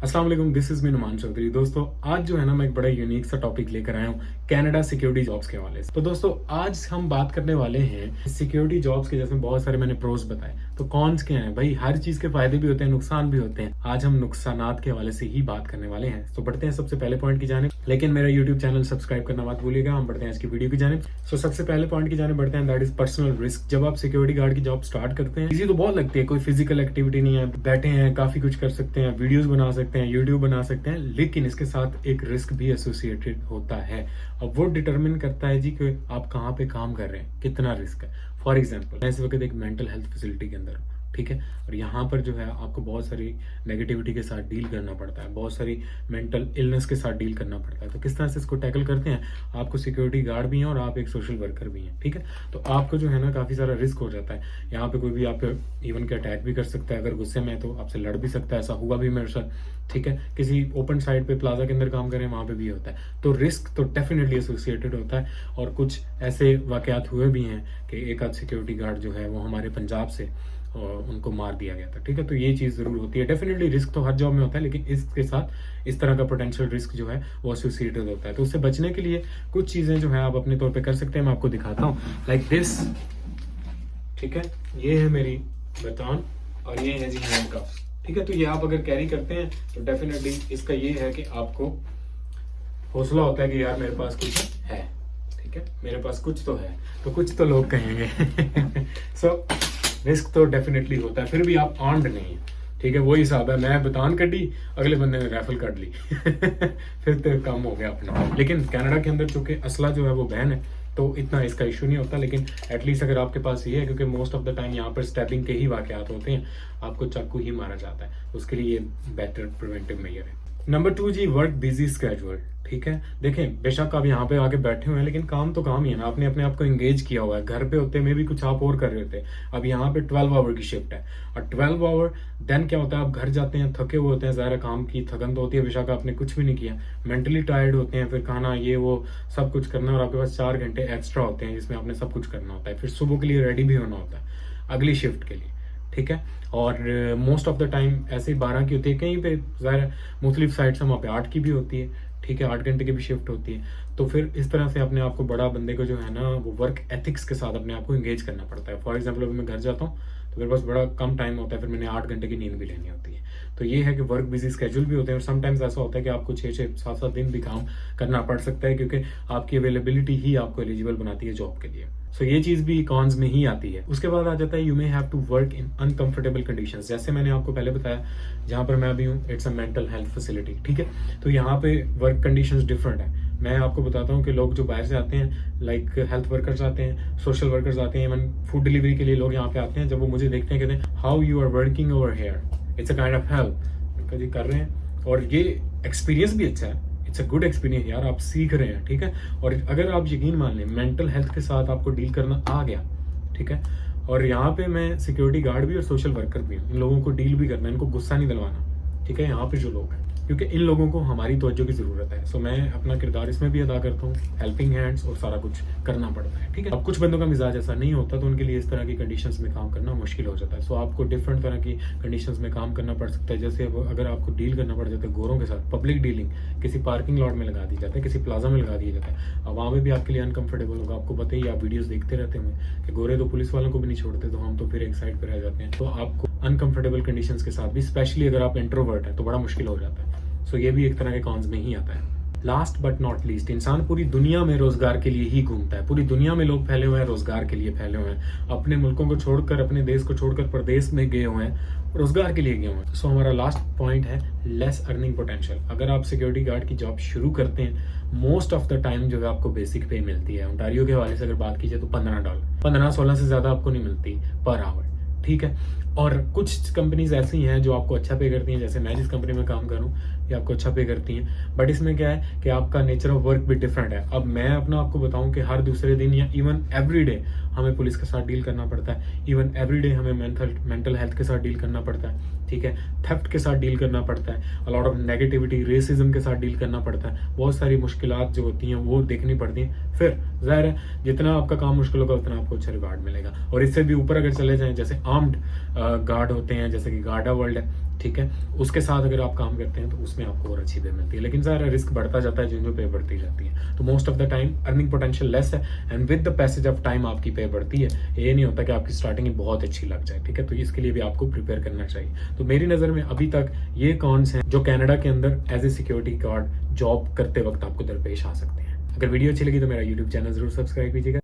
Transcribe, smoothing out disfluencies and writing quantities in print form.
अस्सलाम वालेकुम, this is me Numan Chaudhary. दोस्तों आज जो है ना मैं एक बड़ा यूनिक सा टॉपिक लेकर आया हूँ कनाडा सिक्योरिटी जॉब्स के हवाले से। तो दोस्तों आज हम बात करने वाले हैं सिक्योरिटी जॉब्स के, जैसे बहुत सारे मैंने प्रोस बताए, तो कॉन्स क्या हैं। भाई हर चीज के फायदे भी होते हैं, नुकसान भी होते हैं। आज हम नुकसानात के हवाले से ही बात करने वाले हैं। तो बढ़ते हैं सबसे पहले पॉइंट की जानिब, लेकिन मेरा यूट्यूब चैनल सब्सक्राइब करना मत भूलिएगा। हम बढ़ते हैं आज की वीडियो की जानिब। सो सबसे पहले पॉइंट की जानिब बढ़ते हैं, दैट इज पर्सनल रिस्क। जब आप सिक्योरिटी गार्ड की जॉब स्टार्ट करते हैं, इजी तो बहुत लगती है, कोई फिजिकल एक्टिविटी नहीं है, बैठे हैं, काफी कुछ कर सकते हैं, वीडियोस बना सकते हैं, यूट्यूब बना सकते हैं, लेकिन इसके साथ एक रिस्क भी एसोसिएटेड होता है। अब वो डिटरमिन करता है जी कि आप कहाँ पे काम कर रहे हैं, कितना रिस्क है। फॉर एग्जाम्पल मैं इस वक्त एक मेंटल हेल्थ फैसिलिटी के अंदर हूँ, ठीक है, और यहाँ पर जो है आपको बहुत सारी नेगेटिविटी के साथ डील करना पड़ता है, बहुत सारी मेंटल इलनेस के साथ डील करना पड़ता है। तो किस तरह से इसको टैकल करते हैं, आपको सिक्योरिटी गार्ड भी हैं और आप एक सोशल वर्कर भी हैं, ठीक है। तो आपको जो है ना काफ़ी सारा रिस्क हो जाता है। यहाँ पे कोई भी आप इवन के अटैक भी कर सकता है, अगर गुस्से में है तो आपसे लड़ भी सकता है। ऐसा हुआ भी मेरे साथ, ठीक है। किसी ओपन साइड पे प्लाजा के अंदर काम करें, वहाँ पे भी होता है। तो रिस्क तो डेफिनेटली एसोसिएटेड होता है। और कुछ ऐसे वाकयात हुए भी हैं कि एक आध सिक्योरिटी गार्ड जो है वो हमारे पंजाब से और उनको मार दिया गया था, ठीक है। तो ये चीज़ ज़रूर होती है। डेफिनेटली रिस्क तो हर जॉब में होता है, लेकिन इसके साथ इस तरह का पोटेंशियल रिस्क जो है वो एसोसिएटेड होता है। तो उससे बचने के लिए कुछ चीज़ें जो है आप अपने तौर पे कर सकते हैं। मैं आपको दिखाता हूँ, लाइक दिस, ठीक है। ये है मेरी बटन और ये है जी हैंडकफ, ठीक है। तो ये आप अगर कैरी करते हैं तो डेफिनेटली इसका ये है कि आपको हौसला होता है कि यार मेरे पास कुछ है, ठीक है, मेरे पास कुछ तो है, तो कुछ तो लोग कहेंगे। सो रिस्क तो डेफिनेटली होता है, फिर भी आप आर्म्ड नहीं है, ठीक है। वही हिसाब है, मैं बतान कटी, अगले बंदे ने राइफल काट ली। फिर तो काम हो गया अपना। लेकिन कनाडा के अंदर चूंकि असला जो है वो बैन है, तो इतना इसका इशू नहीं होता। लेकिन एटलीस्ट अगर आपके पास ये है, क्योंकि मोस्ट ऑफ द टाइम यहाँ पर स्टैबिंग के ही वाकयात होते हैं, आपको चाकू ही मारा जाता है, उसके लिए ये बेटर प्रिवेंटिव मेजर है। नंबर 2 जी, वर्क बिजी स्केड्यूल, ठीक है। देखें बेशक आप यहाँ पे आके बैठे हुए हैं, लेकिन काम तो काम ही है ना, आपने अपने आप को एंगेज किया हुआ है। घर पे होते में भी कुछ आप और कर रहे होते। अब यहाँ पे 12 आवर की शिफ्ट है, और 12 आवर देन क्या होता है, आप घर जाते हैं थके हुए होते हैं, ज़ाहिर काम की थकन तो होती है, बेशक आपने कुछ भी नहीं किया, मेंटली टायर्ड होते हैं, फिर खाना ये वो सब कुछ करना, और आपके पास 4 घंटे एक्स्ट्रा होते हैं जिसमें आपने सब कुछ करना होता है। फिर सुबह के लिए रेडी भी होना होता है अगली शिफ्ट के लिए, ठीक है। और मोस्ट ऑफ द टाइम ऐसे 12 की होती है, कहीं पे ज़ाहिर मुख्तलिफ साइड्स वहाँ पे 8 की भी होती है, ठीक है, 8 घंटे की भी शिफ्ट होती है। तो फिर इस तरह से अपने आप को, बड़ा बंदे को जो है ना वो वर्क एथिक्स के साथ अपने आप को एंगेज करना पड़ता है। फॉर एग्जाम्पल अभी मैं घर जाता हूँ तो मेरे पास बड़ा कम टाइम होता है, फिर मैंने 8 घंटे की नींद भी लेनी होती है। तो ये है कि वर्क बिजी स्केड्यूल भी होते हैं, और समटाइम्स ऐसा होता है कि आपको 6-6, 7-7 दिन भी काम करना पड़ सकता है, क्योंकि आपकी अवेलेबिलिटी ही आपको एलिजिबल बनाती है जॉब के लिए। सो ये चीज़ भी कॉन्स में ही आती है। उसके बाद आ जाता है you may have to work in uncomfortable conditions. जैसे मैंने आपको पहले बताया, जहाँ पर मैं अभी हूँ it's a mental health facility, ठीक है। तो यहाँ पे वर्क कंडीशंस डिफरेंट है। मैं आपको बताता हूँ कि लोग जो बाहर से आते हैं, लाइक हेल्थ वर्कर्स आते हैं, सोशल वर्कर्स आते हैं, इवन फूड डिलीवरी के लिए लोग यहाँ पे आते हैं। जब वो मुझे देखते हैं, कहते हैं how you are working over here, it's a kind of help. उनका जी कर रहे हैं, और ये एक्सपीरियंस भी अच्छा है, इट्स अ गुड एक्सपीरियंस यार, आप सीख रहे हैं, ठीक है। और अगर आप यकीन मान लें मेंटल हेल्थ के साथ आपको डील करना आ गया, ठीक है, और यहाँ पे मैं सिक्योरिटी गार्ड भी और सोशल वर्कर भी हूँ, इन लोगों को डील भी करना है, इनको गुस्सा नहीं दिलवाना, ठीक है। यहाँ पे जो लोग हैं, क्योंकि इन लोगों को हमारी तवज्जो की ज़रूरत है। सो मैं अपना किरदार इसमें भी अदा करता हूँ, हेल्पिंग हैंड्स, और सारा कुछ करना पड़ता है, ठीक है। अब कुछ बंदों का मिजाज ऐसा नहीं होता, तो उनके लिए इस तरह की कंडीशंस में काम करना मुश्किल हो जाता है। सो आपको डिफरेंट तरह की कंडीशंस में काम करना पड़ सकता है। जैसे अगर आपको डील करना पड़ जाता है गोरों के साथ, पब्लिक डीलिंग किसी पार्किंग लॉट में लगा दी जाता है, किसी प्लाजा में लगा दिया जाता है, अब वहाँ पे भी आपके लिए अनकंफर्टेबल होगा। आपको पता ही, आप वीडियोस देखते रहते होंगे कि गोरे तो पुलिस वालों को भी नहीं छोड़ते, तो हम तो फिर एक साइड पर रह जाते हैं। तो आपको अनकंफर्टेबल कंडीशंस के साथ भी, स्पेशली अगर आप इंट्रोवर्ट है, तो बड़ा मुश्किल हो जाता है। सो ये भी एक तरह के कॉन्स में ही आता है। लास्ट बट नॉट लीस्ट, इंसान पूरी दुनिया में रोजगार के लिए ही घूमता है। पूरी दुनिया में लोग फैले हुए हैं, रोजगार के लिए फैले हुए हैं। अपने मुल्कों को छोड़कर, अपने देश को छोड़कर प्रदेश में गए हुए हैं, रोजगार के लिए गए हुए हैं। सो हमारा लास्ट पॉइंट है लेस अर्निंग पोटेंशियल। अगर आप सिक्योरिटी गार्ड की जॉब शुरू करते हैं, मोस्ट ऑफ द टाइम जो है आपको बेसिक पे मिलती है। ओंटारियो के हवाले से अगर बात की जाए तो $15, 15-16 से ज्यादा आपको नहीं मिलती पर आवर, ठीक है। और कुछ कंपनीज ऐसी हैं जो आपको अच्छा पे करती हैं, जैसे मैं जिस कंपनी में काम करूं, ये आपको अच्छा पे करती हैं। बट इसमें क्या है कि आपका नेचर ऑफ वर्क भी डिफरेंट है। अब मैं अपना आपको बताऊं कि हर दूसरे दिन या इवन एवरीडे हमें पुलिस के साथ डील करना पड़ता है, इवन एवरीडे हमें मेंटल हेल्थ के साथ डील करना पड़ता है, ठीक है, थेफ्ट के साथ डील करना पड़ता है, अलॉट ऑफ नेगेटिविटी, रेसिज्म के साथ डील करना पड़ता है। बहुत सारी मुश्किलात जो होती हैं वो देखनी पड़ती हैं। फिर जाहिर है जितना आपका काम मुश्किल होगा उतना आपको अच्छा रिवार्ड मिलेगा। और इससे भी ऊपर अगर चले जाएं, जैसे आर्म्ड गार्ड होते हैं, जैसे कि गार्डा वर्ल्ड है, ठीक है, उसके साथ अगर आप काम करते हैं तो उसमें आपको और अच्छी पे मिलती है। लेकिन सारा रिस्क बढ़ता जाता है, जो पे बढ़ती जाती है, तो most of the time earning potential less है, and with the passage of time आपकी पे बढ़ती है। ये नहीं होता कि आपकी स्टार्टिंग में बहुत अच्छी लग जाए, ठीक है, तो इसके लिए भी आपको प्रिपेयर करना चाहिए। तो मेरी नज़र में अभी तक ये कॉन्स हैं जो कनाडा के अंदर as a security guard job करते वक्त आपको दरपेश आ सकते हैं। अगर वीडियो अच्छी लगी तो मेरा यूट्यूब चैनल जरूर सब्सक्राइब कीजिएगा।